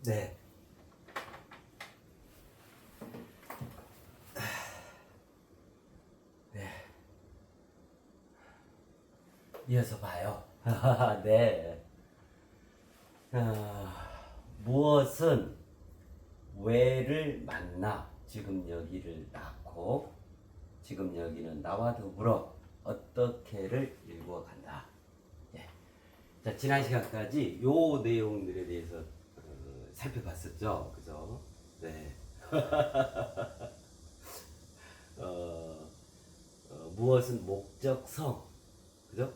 네. 네. 이어서 봐요. 네. 무엇은 왜를 만나 지금 여기를 낳고 지금 여기는 나와 더불어 어떻게를 일구어 간다. 예. 자, 지난 시간까지 요 내용들에 대해서 살펴봤었죠. 그죠? 네. 무엇은 목적성, 그죠?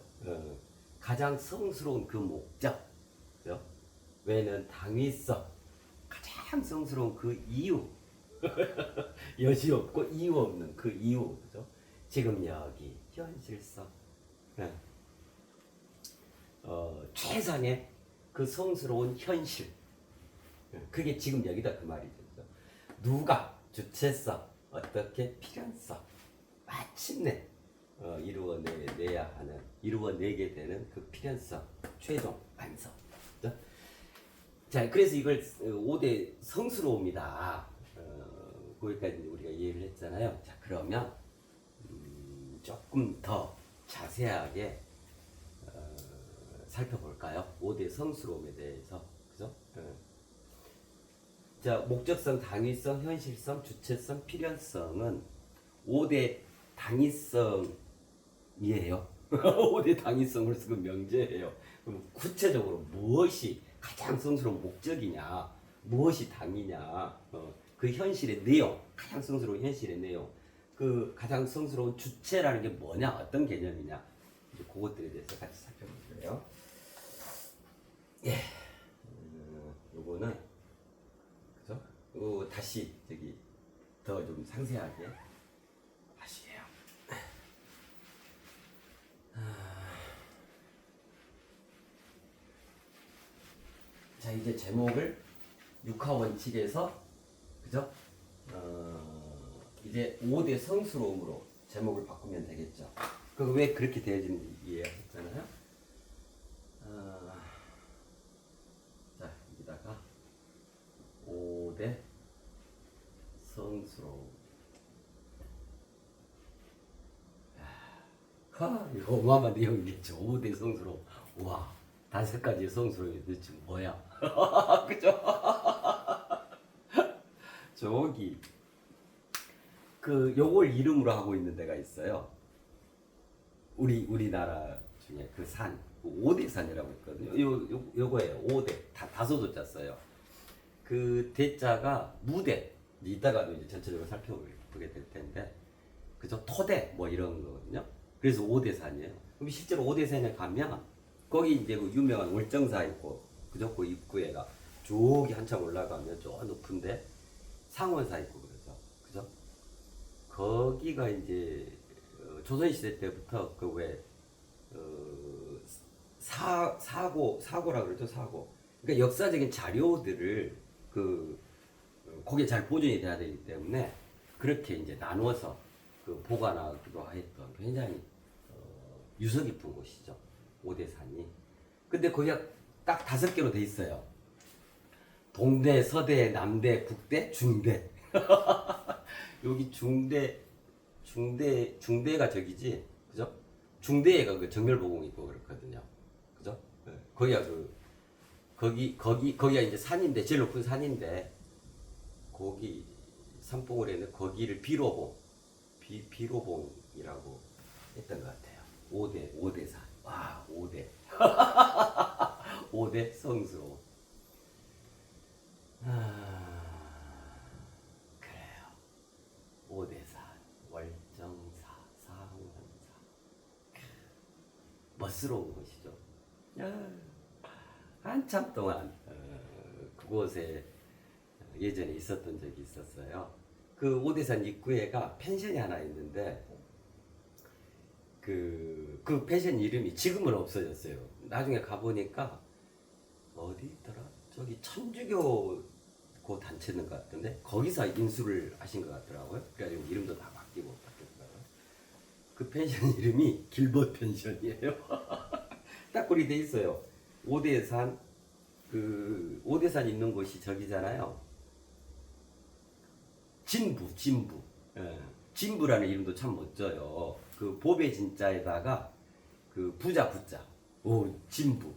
가장 성스러운 그 목적, 그죠? 왜는 당위성, 가장 성스러운 그 이유, 여지 없고 이유 없는 그 이유, 그죠? 지금 여기 현실성, 네. 최상의 그 성스러운 현실, 그게 지금 여기다 그 말이죠. 그죠? 누가 주체성, 어떻게 필연성, 마침내 이루어내야 하는, 이루어내게 되는 그 필연성, 최종 완성. 그죠? 자, 그래서 이걸 5대 성스러움이다. 거기까지 우리가 이해를 했잖아요. 자, 그러면 조금 더 자세하게 살펴볼까요? 5대 성스러움에 대해서. 그죠? 자, 목적성, 당위성, 현실성, 주체성, 필연성은 5대 당위성이에요. 5대 당위성을 쓰고 명제예요. 그럼 구체적으로 무엇이 가장 성스러운 목적이냐, 무엇이 당이냐, 그 현실의 내용, 가장 성스러운 현실의 내용, 그 가장 성스러운 주체라는 게 뭐냐, 어떤 개념이냐, 이제 그것들에 대해서 같이 살펴볼게요. 예, 요거는 그죠? 다시 저기 더 좀 상세하게 다시 해요. 자, 이제 제목을 육하 원칙에서 그죠? 이제 5대 성스러움으로 제목을 바꾸면 되겠죠. 그 왜 그렇게 되어지는지 이해하셨잖아요. 자, 여기다가 5대 성스러움. 이거 어마어마한 내용이겠죠. 5대 성스러움. 와, 5가지의 성스러움이 도대체 뭐야? 그죠? 저기 그 요걸 이름으로 하고 있는 데가 있어요. 우리나라 중에 그 산, 5대 산이라고 있거든요. 요거예요. 5대 다 다소도자 써요. 그 대자가 무대. 이따가도 이제 전체적으로 살펴보게 될 텐데, 그죠? 토대 뭐 이런 거거든요. 그래서 5대 산이에요. 그럼 실제로 5대 산에 가면 거기 이제 그 유명한 월정사 있고, 그죠? 그 입구에가 저기 한참 올라가면 저 높은데 상원사 있고 그러죠. 그죠? 거기가 이제 조선시대 때부터 그 왜 사고라 그러죠. 사고. 그러니까 역사적인 자료들을 거기에 잘 보존이 돼야 되기 때문에 그렇게 이제 나누어서 그 보관하기도 했던 굉장히 유서 깊은 곳이죠. 오대산이. 근데 거기가 딱 5개로 돼 있어요. 동대, 서대, 남대, 북대, 중대. 여기 중대가 저기지, 그죠? 중대가 그 정멸보공 있고 그렇거든요, 그죠? 네. 거기가 이제 산인데, 제일 높은 산인데, 거기 산봉을 했는데, 거기를 비로봉이라고 했던 것 같아요. 5대 산. 와, 5대. 5대 성스러움. 그래요. 오대산, 월정사, 상원사. 멋스러운 곳이죠. 한참 동안 그곳에 예전에 있었던 적이 있었어요. 그 오대산 입구에가 펜션이 하나 있는데 그 펜션 이름이 지금은 없어졌어요. 나중에 가보니까 어디 있더라? 저기 천주교 그 단체는 것 같은데 거기서 인수를 하신 것 같더라고요. 그러니까 이름도 다 바뀌었더라고요. 그 펜션 이름이 길벗 펜션이에요. 딱 그리 돼 있어요. 오대산 그 오대산 있는 곳이 저기잖아요. 진부. 예. 진부라는 이름도 참 멋져요. 그 보배 진자에다가 그 부자 부자. 오, 진부.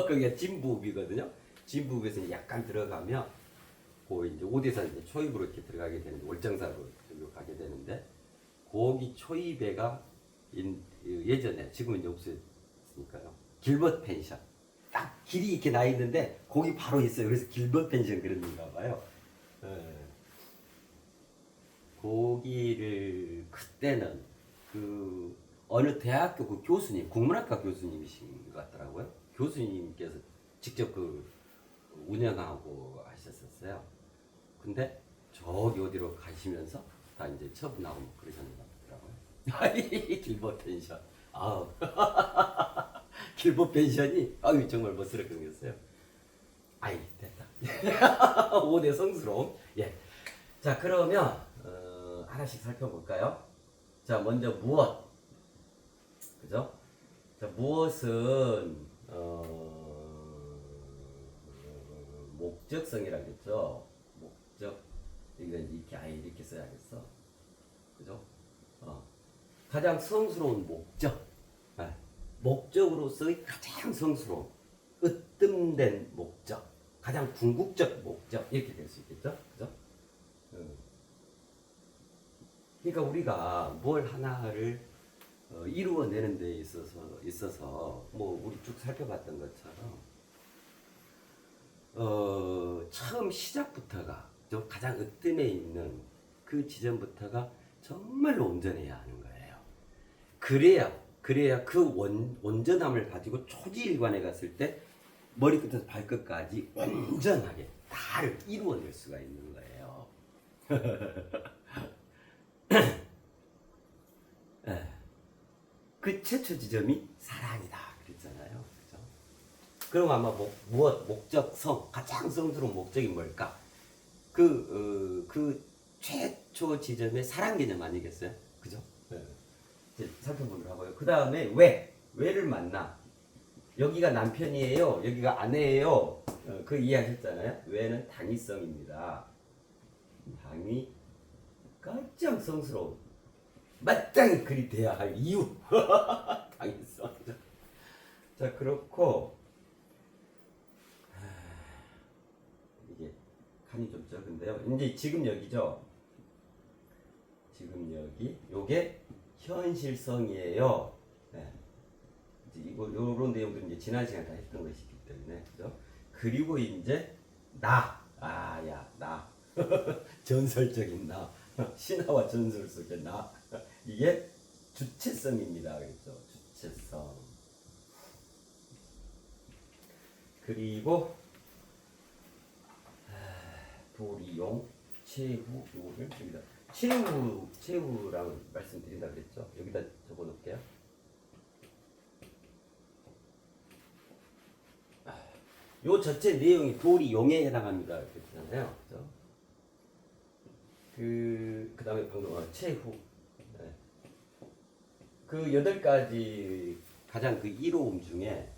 그게 진부읍이거든요. 진부읍에서 약간 들어가면 그 이제 오대산 이제 초입으로 이렇게 들어가게 되는데 월정사로 가게 되는데 거기 초입에가 예전에 지금은 이제 없어졌으니까요. 길벗 펜션. 딱 길이 이렇게 나 있는데 거기 바로 있어요. 그래서 길벗 펜션 그런 데인가 봐요. 예. 거기를 그때는 그 어느 대학교 그 교수님, 국문학과 교수님이신 것 같더라고요. 교수님께서 직접 그 운영하고 하셨었어요. 근데 저기 어디로 가시면서 다 이제 처분하고 뭐 그러셨는 것 같더라고요. 아이 길벗 펜션. 아우 길벗 펜션이 아유 정말 멋스럽게 생겼어요. 아이 됐다. 5대 성스러움. 예. 자 그러면 하나씩 살펴볼까요? 자 먼저 무엇. 그죠? 자 무엇은 목적성이라겠죠. 목적. 이거 이렇게 아예 이렇게 써야겠어. 그죠? 가장 성스러운 목적. 목적으로서의 가장 성스러운 으뜸된 목적. 가장 궁극적 목적. 이렇게 될 수 있겠죠? 그죠? 그러니까 우리가 뭘 하나를 이루어내는 데 있어서 뭐 우리 쭉 살펴봤던 것처럼 처음 시작부터가 가장 으뜸에 있는 그 지점부터가 정말로 온전해야 하는 거예요. 그래야 그 온전함을 가지고 초지일관에 갔을 때 머리끝에서 발끝까지 온전하게 다를 이루어낼 수가 있는 거예요. 그 최초 지점이 사랑이다 그랬잖아요. 그죠? 그럼 아마 목적성, 가장 성스러운 목적이 뭘까? 그 최초 지점의 사랑 개념 아니겠어요? 그죠? 이제 살펴보도록 하고요. 그 다음에 왜를 만나? 여기가 남편이에요. 여기가 아내예요. 그 이해하셨잖아요. 왜는 당위성입니다. 당위 가장 성스러운 마땅히 그리 돼야 할 이유. 당위성. 자 그렇고 이게 칸이 좀 적은데요. 이제 지금 여기죠. 지금 여기 요게 현실성이에요. 네. 이제 이거 요런 내용들은 이제 지난 시간에 다 했던 것이기 때문에 그죠? 그리고 이제 나. 전설적인 나. 신화와 전설 속의 나. 이게 주체성입니다. 그렇죠? 주체성. 그리고 도리용, 최후 요거를 여기다 최후라고 말씀드린다 그랬죠? 여기다 적어 놓을게요. 요 전체 내용이 도리용에 해당합니다. 그랬잖아요. 그죠? 그 다음에 방금 최후. 네. 그 8가지 가장 그 이로움 중에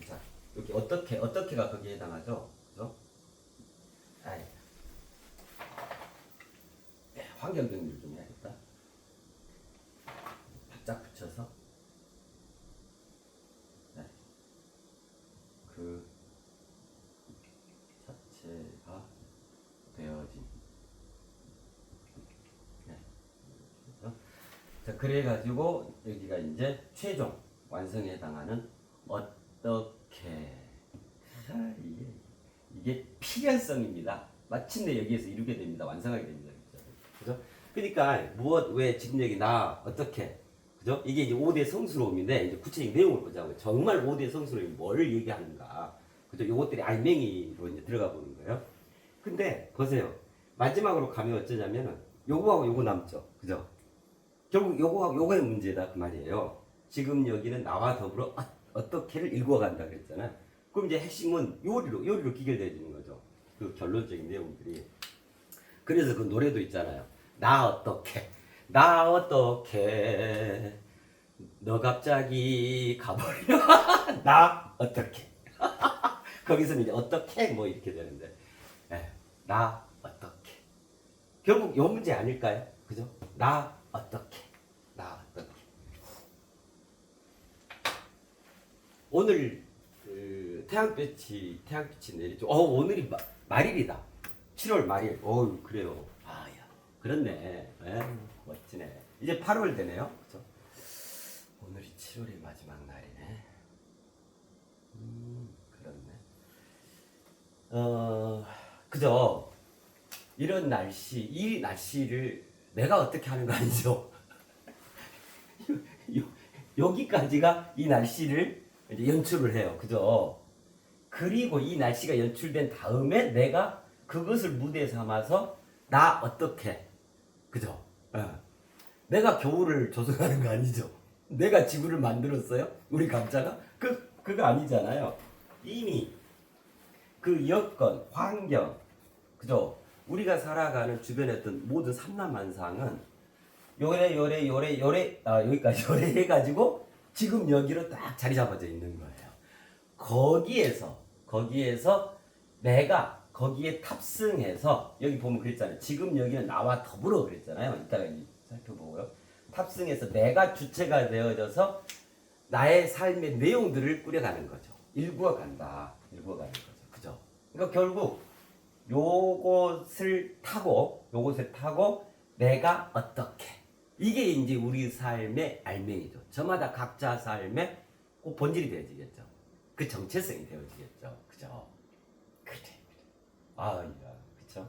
자 여기 어떻게가 거기에 해당하죠? 그죠? 환경 정리를 좀 해야겠다. 바짝 붙여서 그 자체가 되어진. 자 그래가지고 여기가 이제 최종 완성에 해당하는 어떻게 이게 필연성입니다. 마침내 여기에서 이루게 됩니다. 완성하게 됩니다. 그죠? 그러니까 무엇, 왜, 지금 여기 나, 어떻게, 그죠? 이게 이제 5대 성스러움인데 이제 구체적인 내용을 보자고요. 정말 5대 성스러움이 뭘 얘기하는가, 그죠? 요것들이 알맹이로 이제 들어가 보는 거예요. 근데 보세요. 마지막으로 가면 어쩌냐면은 요거하고 요거 남죠, 그죠? 결국 요거하고 요거의 문제다 그 말이에요. 지금 여기는 나와 더불어 어떻게를 읽어간다 그랬잖아요. 그럼 이제 핵심은 요리로 기결되어지는 거죠. 그 결론적인 내용들이. 그래서 그 노래도 있잖아요. 나 어떻게 너 갑자기 가버려. 나 어떻게 거기서는 이제 어떻게 뭐 이렇게 되는데, 예, 나 어떻게 결국 요 문제 아닐까요? 그죠? 나 어떻게 오늘 그 태양빛이 내리죠. 오늘이 말일이다. 7월 말일. 그래요. 야, 그렇네. 멋지네. 이제 8월 되네요. 그죠? 오늘이 7월의 마지막 날이네. 그렇네. 그죠? 이런 날씨, 이 날씨를 내가 어떻게 하는 거 아니죠? 여기까지가 이 날씨를 이제 연출을 해요. 그죠? 그리고 이 날씨가 연출된 다음에 내가 그것을 무대 삼아서 나 어떻게, 그죠? 내가 겨울을 조성하는 거 아니죠? 내가 지구를 만들었어요? 우리 각자가? 그거 아니잖아요. 이미 그 여건, 환경, 그죠? 우리가 살아가는 주변에 어떤 모든 삼라만상은 여기까지 요래 해가지고 지금 여기로 딱 자리 잡아져 있는 거예요. 거기에서 내가 거기에 탑승해서 여기 보면 그랬잖아요. 지금 여기는 나와 더불어 그랬잖아요. 이따가 살펴보고요. 탑승해서 내가 주체가 되어져서 나의 삶의 내용들을 꾸려가는 거죠. 일구어 간다. 일구어 가는 거죠. 그죠? 그러니까 결국 요것을 타고 내가 어떻게 이게 이제 우리 삶의 알맹이죠. 저마다 각자 삶의 그 본질이 되어지겠죠. 그 정체성이 되어지겠죠. 그죠? 그래. 그쵸?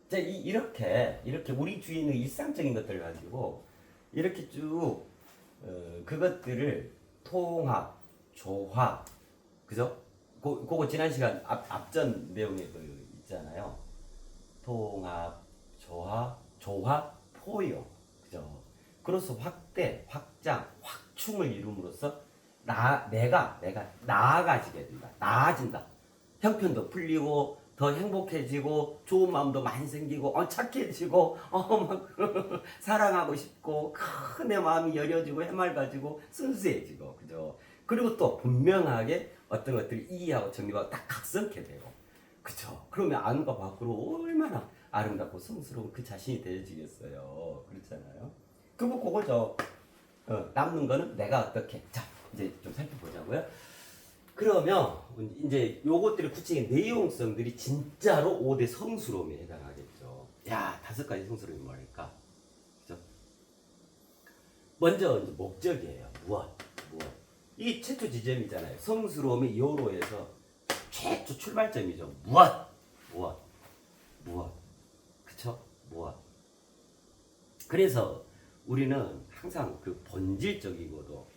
자, 이렇게 우리 주위에 있는 일상적인 것들을 가지고 이렇게 쭉 그것들을 통합, 조화, 그죠? 그거 지난 시간 앞전 내용에 있잖아요. 통합, 조화, 포용, 그죠? 그래서 확대, 확장, 확충을 이룸으로써 내가 나아가지게 된다. 나아진다. 형편도 풀리고 더 행복해지고 좋은 마음도 많이 생기고 착해지고 막 사랑하고 싶고 내 마음이 여려지고 해맑아지고 순수해지고 그죠? 그리고 또 분명하게 어떤 것들을 이해하고 정리하고 딱 각성케 되고 그죠? 그러면 안과 밖으로 얼마나 아름답고 성스러운 그 자신이 되어지겠어요. 그렇잖아요. 그거죠. 남는 거는 내가 어떻게. 자, 이제 좀 살펴보자고요. 그러면 이제 요것들의 구체적인 내용성들이 진짜로 5대 성스러움에 해당하겠죠. 야, 5가지 성스러움이 뭘까? 그죠? 먼저 이제 목적이에요. 무엇. 이 최초 지점이잖아요. 성스러움의 여로에서 최초 출발점이죠. 무엇. 그쵸? 무엇. 그래서 우리는 항상 그 본질적이고도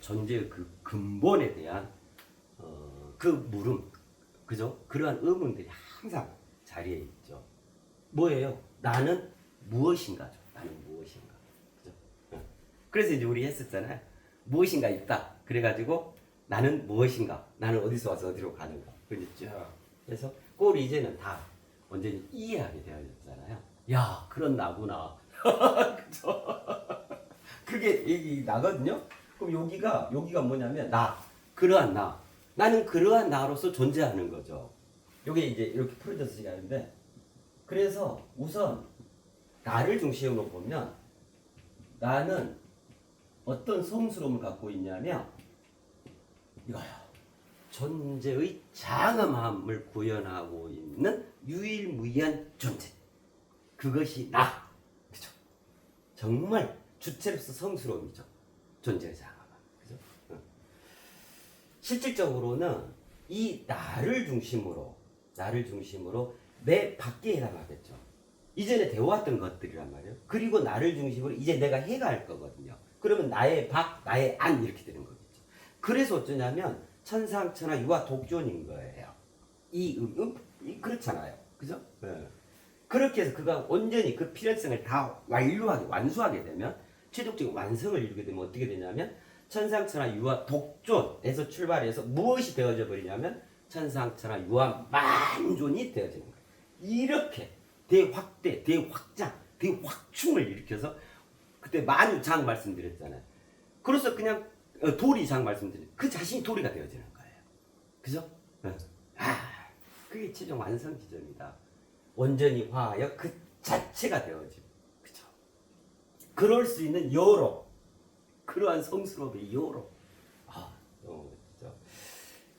존재의 그 근본에 대한 그 물음, 그죠? 그러한 의문들이 항상 자리에 있죠. 뭐예요? 나는 무엇인가죠. 그죠? 그래서 이제 우리 했었잖아요. 무엇인가 있다. 그래가지고 나는 무엇인가? 나는 어디서 와서 어디로 가는가? 그랬죠. 그래서 그걸 이제는 다 완전히 이해하게 되어졌잖아요. 야, 그런 나구나. 그죠? 그게 얘기 나거든요. 그럼 여기가 뭐냐면 그러한 나는 그러한 나로서 존재하는 거죠. 요게 이제 이렇게 풀어져서 시작하는데 그래서 우선 나를 중심으로 보면 나는 어떤 성스러움을 갖고 있냐면 이거요. 존재의 장엄함을 구현하고 있는 유일무이한 존재. 그것이 나. 그죠? 정말 주체로서 성스러움이죠. 존재의 장엄함. 그죠? 실질적으로는 이 나를 중심으로 내 밖에 해당하겠죠. 이전에 되어왔던 것들이란 말이에요. 그리고 나를 중심으로 이제 내가 해갈 거거든요. 그러면 나의 밖, 나의 안 이렇게 되는 거겠죠. 그래서 어쩌냐면 천상천하 유아 독존인 거예요. 그렇잖아요. 그죠? 네. 그렇게 해서 그가 온전히 그 필연성을 다 완수하게 되면 최종적인 완성을 이루게 되면 어떻게 되냐면 천상천하 유아 독존에서 출발해서 무엇이 되어져 버리냐면 천상천하 유아 만존이 되어지는 거예요. 이렇게 대확대, 대확장, 대확충을 일으켜서 그때 만유장 말씀드렸잖아요. 그래서 그냥 도리상 말씀드린 그 자신이 도리가 되어지는 거예요. 그죠? 그게 최종 완성 지점이다. 온전히 화하여 그 자체가 되어지고, 그죠? 그럴 수 있는 여로, 그러한 성스러움의 여로. 너무 멋지죠.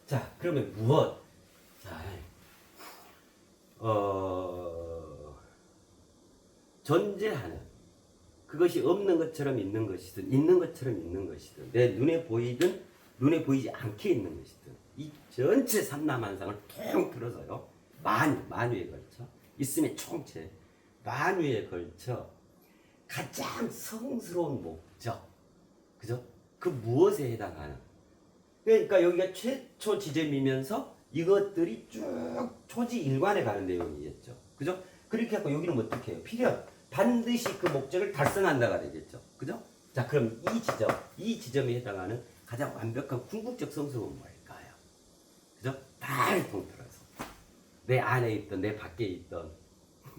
자, 그러면 무엇? 자, 존재하는 그것이 없는 것처럼 있는 것이든 있는 것처럼 있는 것이든 내 눈에 보이든 눈에 보이지 않게 있는 것이든 이 전체 삼라만상을 통 들어서요 만유에 걸쳐 있음의 총체 만유에 걸쳐 가장 성스러운 목적, 그죠? 그 무엇에 해당하는, 그러니까 여기가 최초 지점이면서 이것들이 쭉 초지일관에 가는 내용이겠죠, 그죠? 그렇게 하고 여기는 어떻게 해요? 필연 반드시 그 목적을 달성한다가 되겠죠, 그죠? 자, 그럼 이 지점에 해당하는 가장 완벽한 궁극적 성스러움은 뭘까요? 그죠? 다 통틀어서 내 안에 있던 내 밖에 있던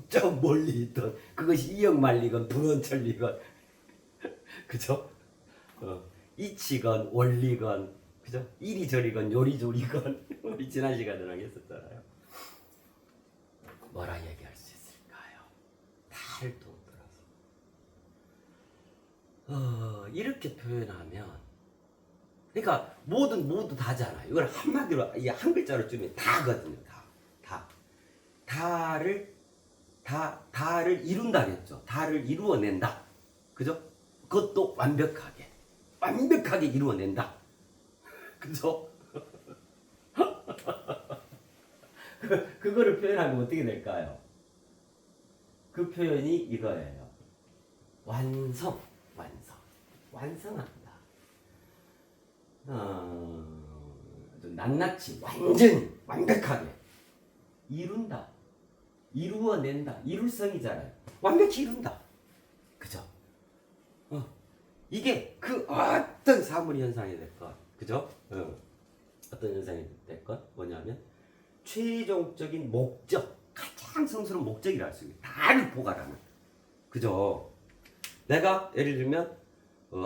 저 멀리 있던 그것이 이역만리건 분원천리건 그죠? 이치건 원리건 그죠? 이리저리건 요리조리건 우리 지난 시간에 했었잖아요. 뭐라 얘기할 수 있을까요? 다를 통틀어서 이렇게 표현하면, 그러니까 모두 다잖아요. 이걸 한마디로 이 한 글자로 줄이면 다거든요. 다를 이룬다겠죠. 다를 이루어낸다. 그죠? 그것도 완벽하게 이루어낸다. 그죠? 그거를 표현하면 어떻게 될까요? 그 표현이 이거예요. 완성한다. 낱낱이 완전히 완벽하게 이룬다. 이루어낸다. 이룰성이잖아요. 완벽히 이룬다. 그죠? 이게 그 어떤 사물 현상이 됐건, 그죠? 어떤 현상이 됐건 뭐냐면 최종적인 목적, 가장 성스러운 목적이라 할 수 있는 다를 포괄하는, 그죠? 내가 예를 들면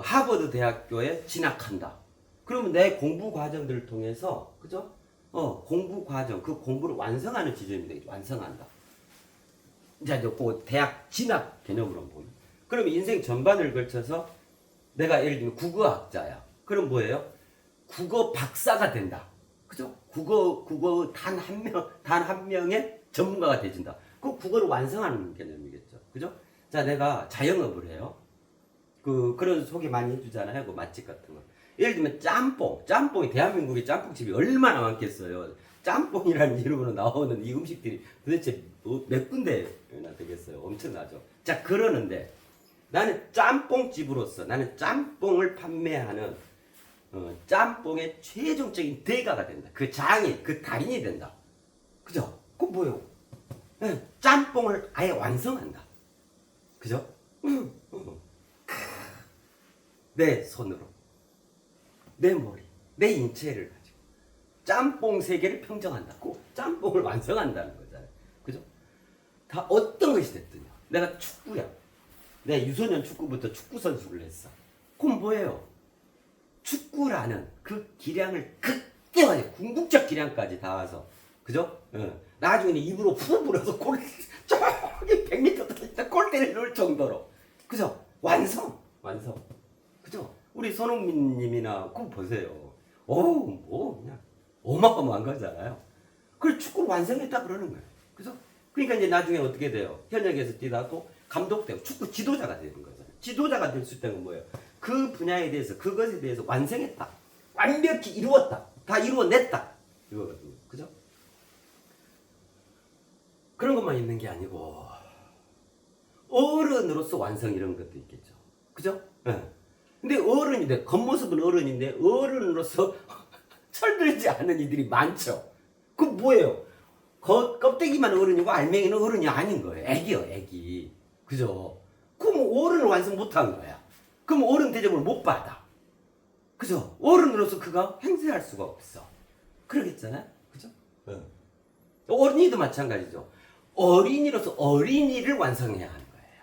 하버드 대학교에 진학한다. 그러면 내 공부 과정들을 통해서, 그죠? 공부 과정, 그 공부를 완성하는 지점인데 완성한다. 이제 그 대학 진학 개념으로 보면, 그러면 인생 전반을 걸쳐서 내가 예를 들면 국어학자야. 그럼 뭐예요? 국어 박사가 된다. 그죠? 국어 단 한 명의 전문가가 되진다. 그 국어를 완성하는 개념이겠죠. 그죠? 자, 내가 자영업을 해요. 그런 소개 많이 해주잖아요. 그 맛집 같은 거. 예를 들면 짬뽕이 대한민국의 짬뽕집이 얼마나 많겠어요. 짬뽕이라는 이름으로 나오는 이 음식들이 도대체 몇 군데나 되겠어요. 엄청나죠. 자, 그러는데 나는 짬뽕집으로서 나는 짬뽕을 판매하는 짬뽕의 최종적인 대가가 된다. 그 장인, 그 달인이 된다. 그죠? 그건 뭐예요? 짬뽕을 아예 완성한다. 그죠? 내 손으로, 내 머리, 내 인체를 가지고 짬뽕 세계를 평정한다고 짬뽕을 완성한다는 거잖아요. 그죠? 다 어떤 것이 됐든요. 내가 축구야. 내 유소년 축구부터 축구 선수를 했어. 그럼 뭐예요? 축구라는 그 기량을 극대화해 궁극적 기량까지 닿아서, 그죠? 나중에는 입으로 푸 불어서 저기 100m 떨어질 골대를 넣을 정도로, 그죠? 완성. 그죠? 우리 손흥민 님이나 그거 보세요. 그냥 어마어마한 거잖아요. 그걸 축구를 완성했다 그러는 거예요. 그죠? 그러니까 이제 나중에 어떻게 돼요? 현역에서 뛰다가 감독되고 축구 지도자가 되는 거잖아요. 지도자가 될 수 있다는 건 뭐예요? 그 분야에 대해서, 그것에 대해서 완성했다. 완벽히 이루었다. 다 이루어냈다. 이거거든요. 그죠? 그런 것만 있는 게 아니고, 어른으로서 완성 이런 것도 있겠죠. 그죠? 근데 어른인데, 겉모습은 어른인데, 어른으로서 철들지 않은 이들이 많죠. 그 뭐예요? 껍데기만 어른이고, 알맹이는 어른이 아닌 거예요. 애기요, 애기. 그죠? 그럼 어른을 완성 못한 거야. 그럼 어른 대접을 못 받아. 그죠? 어른으로서 그가 행세할 수가 없어. 그러겠잖아요? 그죠? 어린이도 마찬가지죠. 어린이로서 어린이를 완성해야 하는 거예요.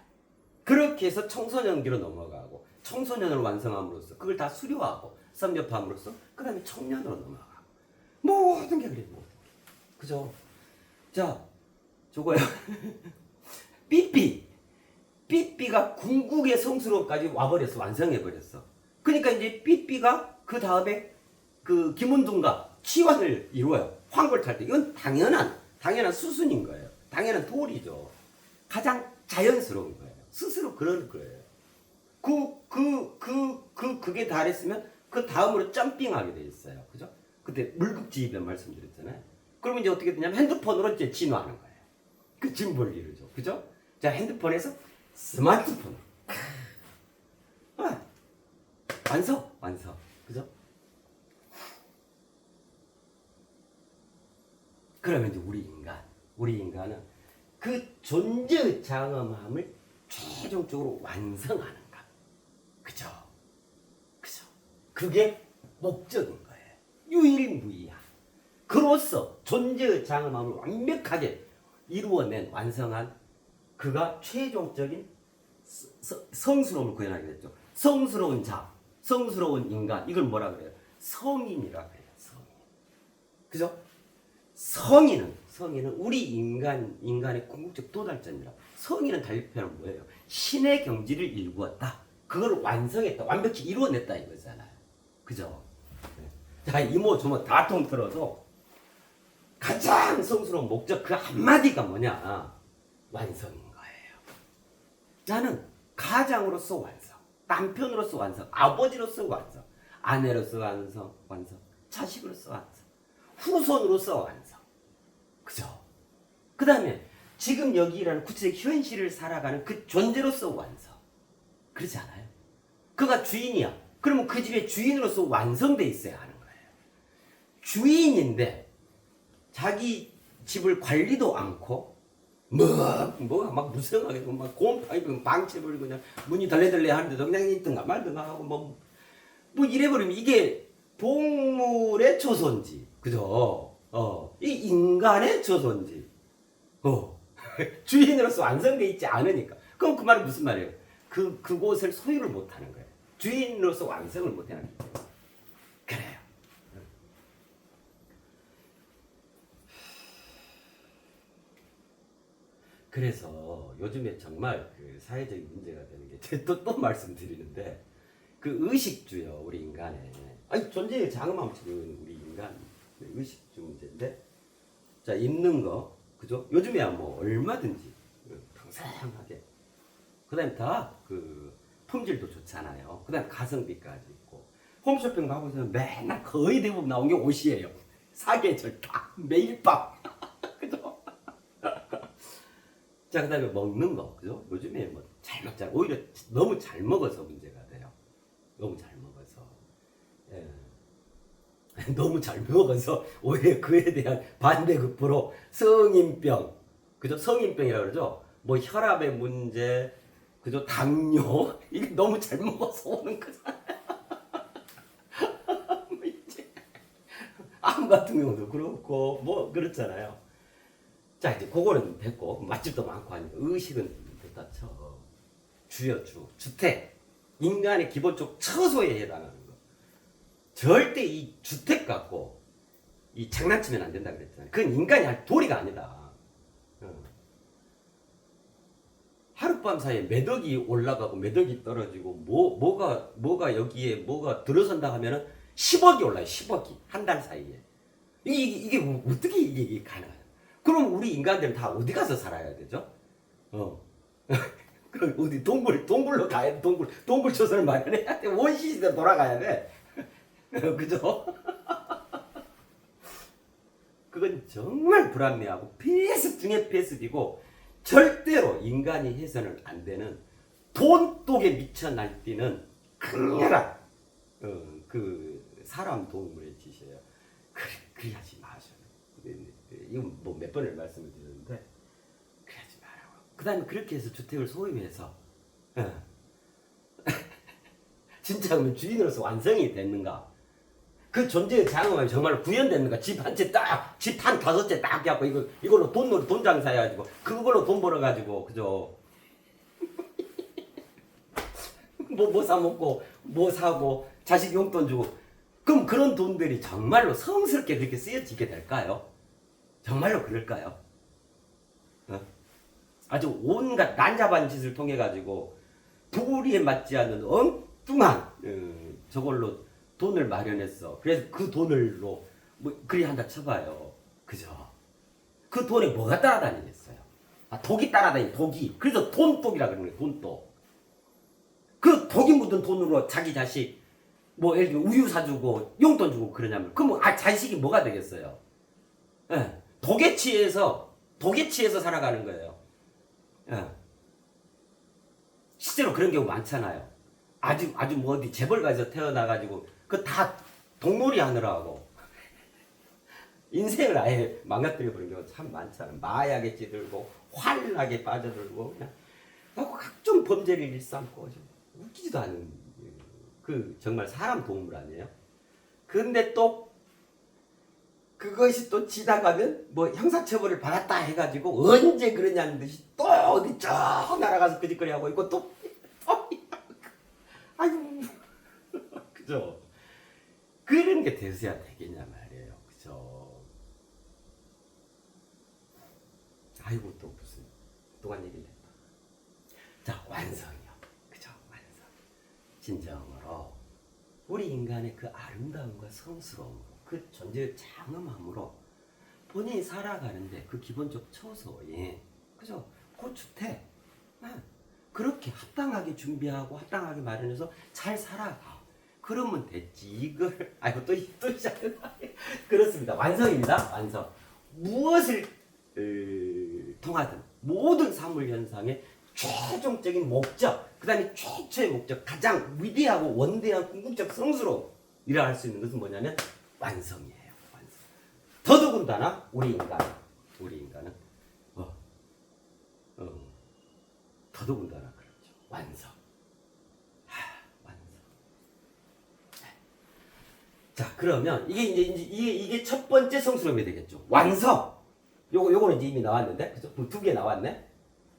그렇게 해서 청소년기로 넘어가고, 청소년을 완성함으로써 그걸 다 수료하고 섭렵함으로써 그 다음에 청년으로 넘어가. 모든 게 그래. 모든 게. 그죠? 자, 저거요. 삐삐가 궁극의 성수로까지 와버렸어. 완성해버렸어. 그러니까 이제 삐삐가 그 다음에 그 김은둥과 치환을 이루어요. 황골탈 때. 이건 당연한 수순인 거예요. 당연한 도리죠. 가장 자연스러운 거예요. 스스로 그럴 거예요. 그게 다 했으면 그 다음으로 점핑하게 돼 있어요. 그죠? 그때 물국지입에 말씀드렸잖아요. 그러면 이제 어떻게 되냐면 핸드폰으로 이제 진화하는 거예요. 그 진보를 이루죠. 그죠? 자, 핸드폰에서 스마트폰. 완성. 그죠? 그러면 이제 우리 인간은 그 존재 장엄함을 최종적으로 완성하는 것. 그죠? 그게 목적인 거예요. 유일무이야. 그로써 존재의 장엄함을 완벽하게 이루어낸 완성한 그가 최종적인 성스러움을 구현하게 됐죠. 성스러운 자, 성스러운 인간, 이걸 뭐라 그래요? 성인이라 그래요. 성인. 그죠? 성인은 우리 인간의 궁극적 도달점이라. 성인은 달리표는 뭐예요? 신의 경지를 일구었다. 그걸 완성했다. 완벽히 이루어냈다 이거잖아요. 그죠? 자, 이모 저모 다 통틀어도 가장 성스러운 목적 그 한마디가 뭐냐? 완성인 거예요. 나는 가장으로서 완성, 남편으로서 완성, 아버지로서 완성, 아내로서 완성, 자식으로서 완성, 후손으로서 완성. 그죠? 그 다음에 지금 여기라는 구체적 현실을 살아가는 그 존재로서 완성. 그렇지 않아요? 그가 주인이야. 그러면 그 집의 주인으로서 완성돼 있어야 하는 거예요. 주인인데 자기 집을 관리도 않고 뭐가 막 무성하게 막 곰팡이 방치해버리고 그냥 문이 덜레덜레 하는데도 그냥 있든가 말든가 하고 뭐 이래버리면 이게 동물의 조선지. 그죠? 이 인간의 조선지. 주인으로서 완성돼 있지 않으니까. 그럼 그 말은 무슨 말이에요? 그곳을 소유를 못하는 거예요. 주인으로서 완성을 못하는 거예요. 그래요. 그래서 요즘에 정말 그 사회적인 문제가 되는 게 또 말씀드리는데 그 의식주요, 우리 인간의 존재의 장엄함을 지닌 우리 인간 의식주 문제인데, 자, 입는 거 그죠? 요즘에야 뭐 얼마든지 평상하게, 그다음에 다 그 품질도 좋잖아요. 그다음 가성비까지 있고, 홈쇼핑 가고 있으면 맨날 거의 대부분 나온 게 옷이에요. 사계절 다 매일 밤. 그죠? 자, 그다음에 먹는 거 그죠? 요즘에 뭐 잘 먹잖아. 오히려 너무 잘 먹어서 문제가 돼요. 너무 잘 먹어서. 너무 잘 먹어서 오히려 그에 대한 반대급부로 성인병, 그죠? 성인병이라고 그러죠? 뭐 혈압의 문제, 그죠? 당뇨, 이게 너무 잘 먹어서 오는 거잖아요. 이제 암 같은 경우도 그렇고 뭐 그렇잖아요. 자, 이제 그거는 됐고, 맛집도 많고 하니까 의식은 됐다 쳐. 주택, 인간의 기본적 처소에 해당하는 거. 절대 이 주택 갖고 이 장난치면 안 된다 그랬잖아요. 그건 인간이 할 도리가 아니다. 하룻밤 사이에 매덕이 올라가고 매덕이 떨어지고 뭐가 여기에 뭐가 들어선다 하면은 10억이 올라요. 10억이 한 달 사이에. 이게 어떻게 이게 가능해요? 그럼 우리 인간들은 다 어디 가서 살아야 되죠? 그럼 어디 동굴로 가야 돼. 동굴 초선을 마련해야 돼. 원시시대로 돌아가야 돼. 그죠? 그건 정말 불합리하고 필수 중에 필수이고 절대로 인간이 해서는 안 되는 돈독에 미쳐 날뛰는 강렬한 그 사람 동물의 짓이에요. 그래야지 마셔요. 이건 뭐 몇 번을 말씀을 드렸는데 그래야지 말라고. 그 다음에 그렇게 해서 주택을 소유해서 진짜 그러면 주인으로서 완성이 됐는가? 그 존재의 장엄함이 정말 구현됐는가? 집 한 채 딱, 집 한 5채 딱 해갖고 이걸로 돈 장사해가지고 그걸로 돈 벌어가지고 그죠? 뭐 사 먹고 뭐 사고 자식 용돈 주고 그럼 그런 돈들이 정말로 성스럽게 그렇게 쓰여지게 될까요? 정말로 그럴까요? 어? 아주 온갖 난잡한 짓을 통해 가지고 도리에 맞지 않는 엉뚱한 저걸로 돈을 마련했어. 그래서 그 돈을로 뭐 그리 한다 쳐봐요. 그죠? 그 돈에 뭐가 따라다니겠어요? 아, 독이 따라다니, 독이. 그래서 돈독이라 그러는 거예요, 돈독. 그 독이 묻은 돈으로 자기 자식, 뭐, 예를 들면 우유 사주고, 용돈 주고 그러냐면, 그럼, 자식이 뭐가 되겠어요? 예. 독에 취해서 살아가는 거예요. 예. 실제로 그런 경우 많잖아요. 아주 뭐 어디 재벌가에서 태어나가지고, 그 다 독놀이 하느라고. 인생을 아예 망가뜨려버린 경우가 참 많잖아요. 마약에 찌들고 환락에 빠져들고 그냥 각종 범죄를 일삼고 웃기지도 않은 그 정말 사람 동물 아니에요? 근데 또 그것이 또 지나가면 뭐 형사처벌을 받았다 해가지고 언제 그러냐는 듯이 또 어디 쭉 날아가서 그짓거리 하고 있고 또 아유 그죠? 그런 게 돼서야 되겠냐 말이에요. 그죠? 아이고 또 무슨 또한 얘기를 했다. 자, 완성이요. 그죠? 완성. 진정으로 우리 인간의 그 아름다움과 성스러움, 그 존재의 장엄함으로 본인이 살아가는데 그 기본적 처소에 그죠? 그 주택 그렇게 합당하게 준비하고 합당하게 마련해서 잘 살아가. 그러면 됐지. 이걸 아이고 또 시작했다. 그렇습니다. 완성입니다. 완성. 무엇을 통하든 모든 사물 현상의 최종적인 목적, 그 다음에 최초의 목적, 가장 위대하고 원대한 궁극적 성스러움이라 할 수 있는 것은 뭐냐면 완성이에요. 완성. 더더군다나 우리 인간은 더더군다나 그렇죠. 완성. 완성. 자, 그러면 이게 첫 번째 성스러움이 되겠죠. 완성. 요거는 이제 이미 나왔는데, 그죠? 두 개 나왔네?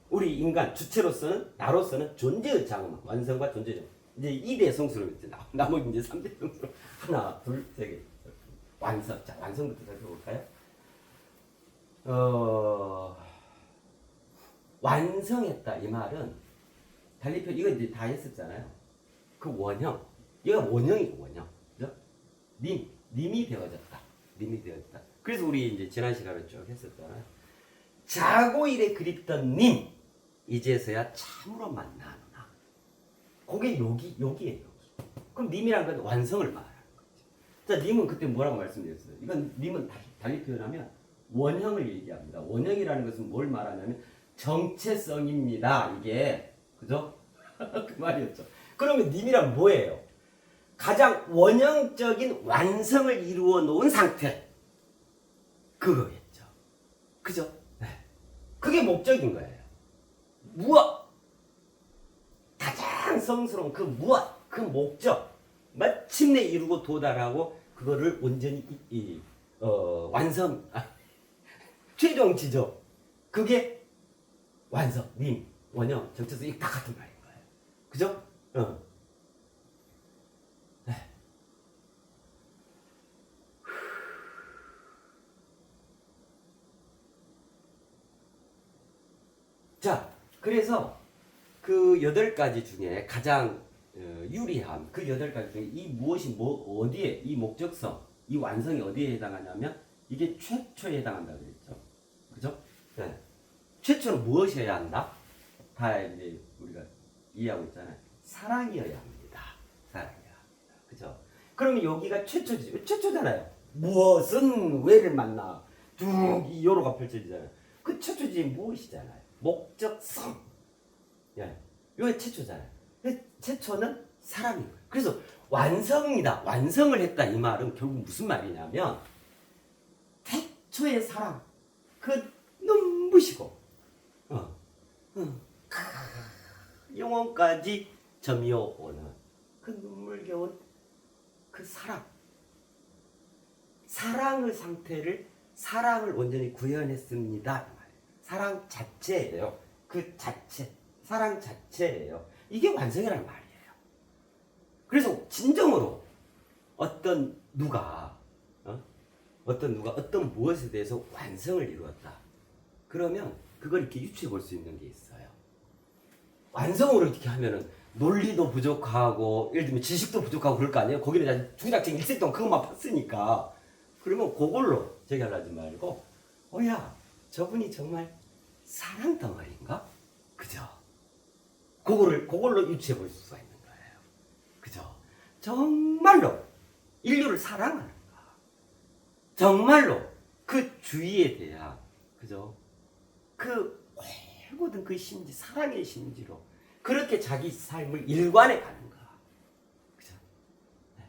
우리 인간, 주체로서는, 나로서는 존재의 장엄, 완성과 존재의 장엄. 이제 2대 성스러움이 이제 나머지 이제 3대 성스러움. 하나, 둘, 세 개. 완성. 자, 완성부터 살펴볼까요? 완성했다. 이 말은, 달리표, 이거 이제 다 했었잖아요. 그 원형. 얘가 원형이죠, 원형. 그죠? 님이 되어졌다. 님이 되어졌다. 그래서 우리 이제 지난 시간에 쭉 했었잖아요. 자고 일에 그립던 님, 이제서야 참으로 만나노나. 그게 여기에요. 그럼 님이란 건 완성을 말하는 거죠. 자, 님은 그때 뭐라고 말씀드렸어요? 이건 님은 달리 표현하면 원형을 얘기합니다. 원형이라는 것은 뭘 말하냐면 정체성입니다. 이게 그죠? 그 말이었죠. 그러면 님이란 뭐예요? 가장 원형적인 완성을 이루어 놓은 상태. 그거겠죠. 그죠? 네. 그게 목적인 거예요. 무엇? 가장 성스러운 그 무엇? 그 목적. 마침내 이루고 도달하고 그거를 온전히 완성. 최종 지적. 그게 완성, 님, 원형, 정체성 이게 다 같은 말인 거예요. 그죠? 자, 그래서 그 8가지 중에 가장 유리함, 그 8가지 중에 이 무엇이 어디에, 이 목적성, 이 완성이 어디에 해당하냐면 이게 최초에 해당한다고 그랬죠. 그죠? 네. 최초는 무엇이어야 한다? 다 이제 우리가 이해하고 있잖아요. 사랑이어야 합니다. 사랑이어야 합니다. 그죠? 그러면 여기가 최초잖아요. 무엇은 왜를 만나? 쭉 이 요로가 펼쳐지잖아요. 그 최초지 무엇이잖아요. 목적성. 예. 이게 최초잖아요. 최초는 사랑인 거예요. 그래서 완성이다. 완성을 했다. 이 말은 결국 무슨 말이냐면 태초의 사랑. 그 눈부시고 영혼까지 점이어오는 그 눈물겨운 그 사랑. 사랑의 상태를 사랑을 온전히 구현했습니다. 사랑 자체예요. 그 자체. 사랑 자체예요. 이게 완성이라는 말이에요. 진정으로 어떤 누가 어떤 무엇에 대해서 완성을 이루었다. 그러면 그걸 이렇게 유추해 볼 수 있는 게 있어요. 완성으로 이렇게 하면은 논리도 부족하고 예를 들면 지식도 부족하고 그럴 거 아니에요. 거기는 주구장창 일생 동안 그것만 봤으니까. 그러면 그걸로 저기 하지 말고 야 저분이 정말 사랑 덩어리인가? 그죠? 그걸로 유추해 볼 수가 있는 거예요. 그죠? 정말로 인류를 사랑하는가? 정말로 그 주위에 대한 그죠? 그 모든 그 심지, 사랑의 심지로 그렇게 자기 삶을 일관해 가는가? 그죠? 네.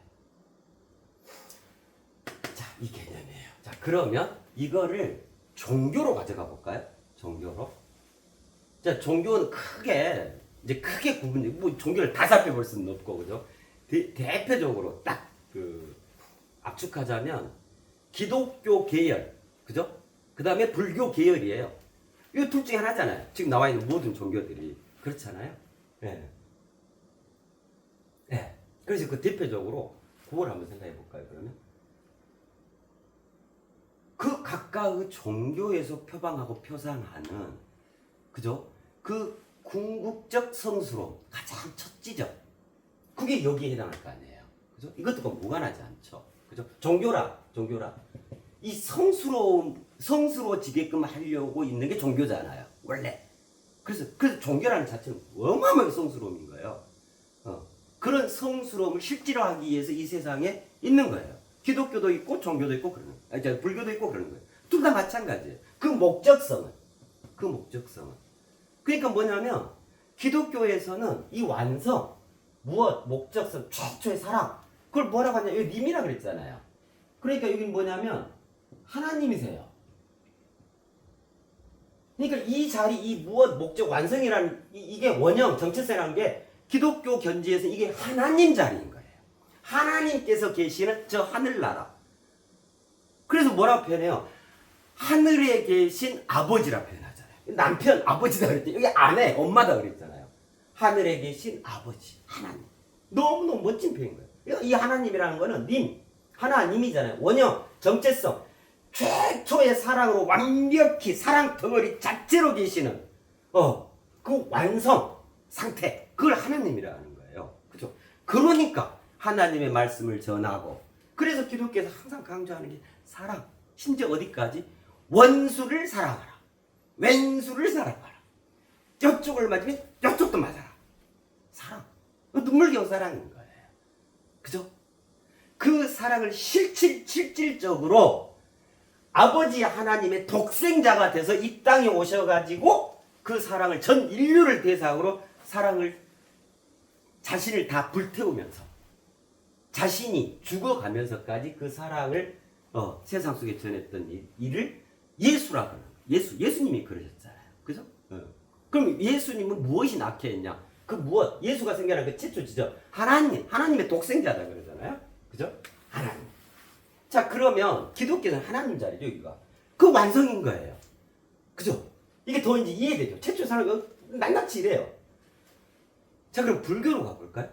자, 이 개념이에요. 자, 그러면 이거를 종교로 가져가 볼까요? 종교로. 자, 종교는 크게 구분돼. 뭐 종교를 다 살펴볼 수는 없고, 그죠? 대표적으로 딱 압축하자면 기독교 계열, 그죠? 그 다음에 불교 계열이에요. 이 둘 중에 하나잖아요. 지금 나와 있는 모든 종교들이 그렇잖아요. 예. 예. 그래서 그 대표적으로 그걸 한번 생각해 볼까요? 그러면 그 각각의 종교에서 표방하고 표상하는 그죠? 그 궁극적 성스러움 가장 첫지죠. 그게 여기에 해당할 거 아니에요. 그죠? 이것도 무관하지 않죠. 그죠? 종교라 이 성스러워지게끔 하려고 있는 게 종교잖아요. 원래. 그래서 종교라는 자체는 어마어마하게 성스러움인 거예요. 그런 성스러움을 실질화하기 위해서 이 세상에 있는 거예요. 기독교도 있고 종교도 있고 그러는 거예요. 불교도 있고 그러는 거예요. 둘 다 마찬가지예요. 그 목적성은. 그러니까 뭐냐면 기독교에서는 이 완성, 목적성, 최초의 사랑 그걸 뭐라고 하냐? 여기 님이라 그랬잖아요. 그러니까 여기는 뭐냐면 하나님이세요. 그러니까 이 자리, 이 목적, 완성이라는 이게 원형, 정체성이라는 게 기독교 견지에서 이게 하나님 자리인 거예요. 하나님께서 계시는 저 하늘나라. 그래서 뭐라고 표현해요? 하늘에 계신 아버지라 표현하잖아요. 남편, 아버지다 그랬더니 여기 아내, 엄마다 그랬잖아요. 하늘에 계신 아버지, 하나님. 너무너무 멋진 표현인 거예요. 이 하나님이라는 거는 하나님이잖아요. 원형, 정체성, 최초의 사랑으로 완벽히 사랑 덩어리 자체로 계시는 그 완성 상태, 그걸 하나님이라는 거예요. 그죠? 그러니까 하나님의 말씀을 전하고, 그래서 기독교에서 항상 강조하는 게 사랑. 심지어 어디까지? 원수를 사랑하라. 왼수를 사랑하라. 저쪽을 맞으면 저쪽도 맞아라. 사랑. 눈물겨운 사랑인 거예요. 그죠? 그 사랑을 실질적으로 아버지 하나님의 독생자가 돼서 이 땅에 오셔가지고 그 사랑을 전 인류를 대상으로 사랑을 자신을 다 불태우면서 자신이 죽어가면서까지 그 사랑을 세상 속에 전했던 일을 예수라고 하는 거예요. 예수님이 그러셨잖아요. 그죠? 그럼 예수님은 무엇이 낳게 했냐? 그 무엇? 예수가 생겨난 그 최초 지점. 하나님의 독생자다 그러잖아요. 그죠? 하나님. 자, 그러면 기독교는 하나님 자리죠, 여기가. 그 완성인 거예요. 그죠? 이게 더 이제 이해되죠? 최초 사람이 낱낱이 이래요. 자, 그럼 불교로 가볼까요?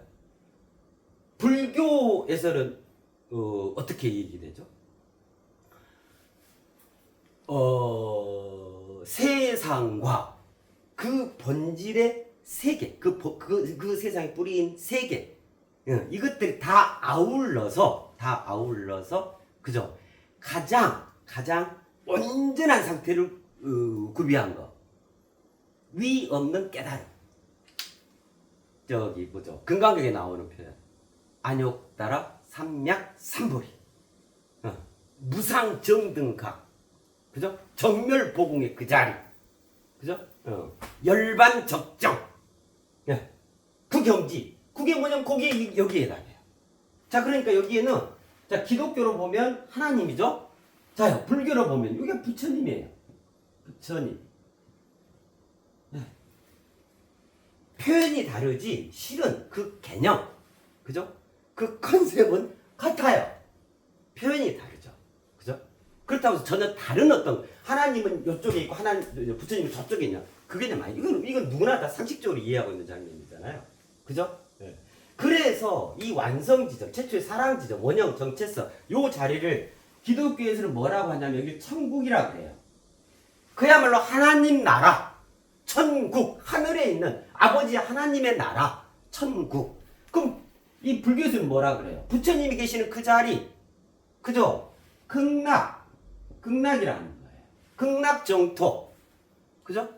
불교에서는 어떻게 얘기되죠? 세상과 그 본질의 세계, 그 세상에 뿌린 세계, 이것들이 다 아울러서, 그죠? 가장 온전한 상태를 구비한 거. 위 없는 깨달음. 저기 뭐죠? 금강경에 나오는 표현. 안욕따라 삼약삼보리. 무상정등각. 그죠? 정멸보궁의 그 자리. 그죠? 열반적정. 그 경지. 그게 뭐냐면 거기에 여기에 해당해요. 자, 그러니까 여기에는 자, 기독교로 보면 하나님이죠. 자, 불교로 보면 이게 부처님이에요. 부처님. 표현이 다르지 실은 그 개념, 그죠? 그 컨셉은 같아요. 표현이 다르죠. 그죠? 그렇다고 해서 전혀 다른 어떤 하나님은 이쪽에 있고 부처님은 저쪽에 있냐? 그게 아니에요. 이건 누구나 다 상식적으로 이해하고 있는 장면이잖아요. 그죠? 네. 그래서 이 완성 지점, 최초의 사랑 지점, 원형, 정체성, 요 자리를 기독교에서는 뭐라고 하냐면 여기 천국이라고 해요. 그야말로 하나님 나라, 천국, 하늘에 있는 아버지 하나님의 나라, 천국. 그럼 이 불교에서는 뭐라 그래요? 부처님이 계시는 그 자리, 그죠? 극락이라는 거예요. 극락정토, 그죠?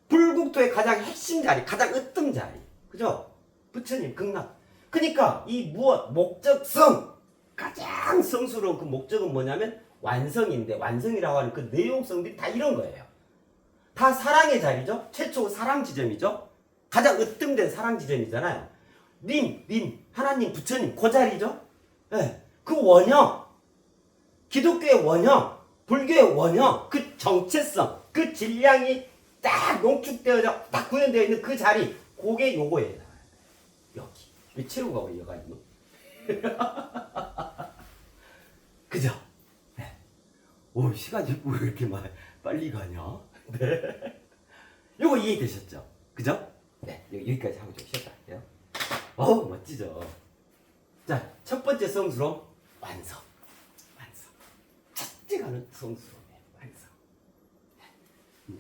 불국토의 가장 핵심 자리, 가장 으뜸 자리, 그죠? 부처님 극락. 그러니까 이 무엇, 목적성, 가장 성스러운 그 목적은 뭐냐면 완성인데, 완성이라고 하는 그 내용성들이 다 이런 거예요. 다 사랑의 자리죠? 최초 사랑 지점이죠? 가장 으뜸된 사랑 지점이잖아요. 하나님, 부처님, 그 자리죠? 네. 그 원형, 기독교의 원형, 불교의 원형, 그 정체성, 그 질량이 딱 농축되어져, 딱 구현되어 있는 그 자리, 그게 요거예요. 여기. 왜 체류가 이어가지고? 그죠? 네. 오, 시간이 왜 이렇게 빨리 가냐? 네. 요거 이해되셨죠? 그죠? 네. 여기까지 하고 좀 쉬었다 할게요. 어우, 멋지죠? 자, 첫 번째 성수로 완성. 첫째 가는 성수로 완성.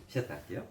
쉬었다 할게요.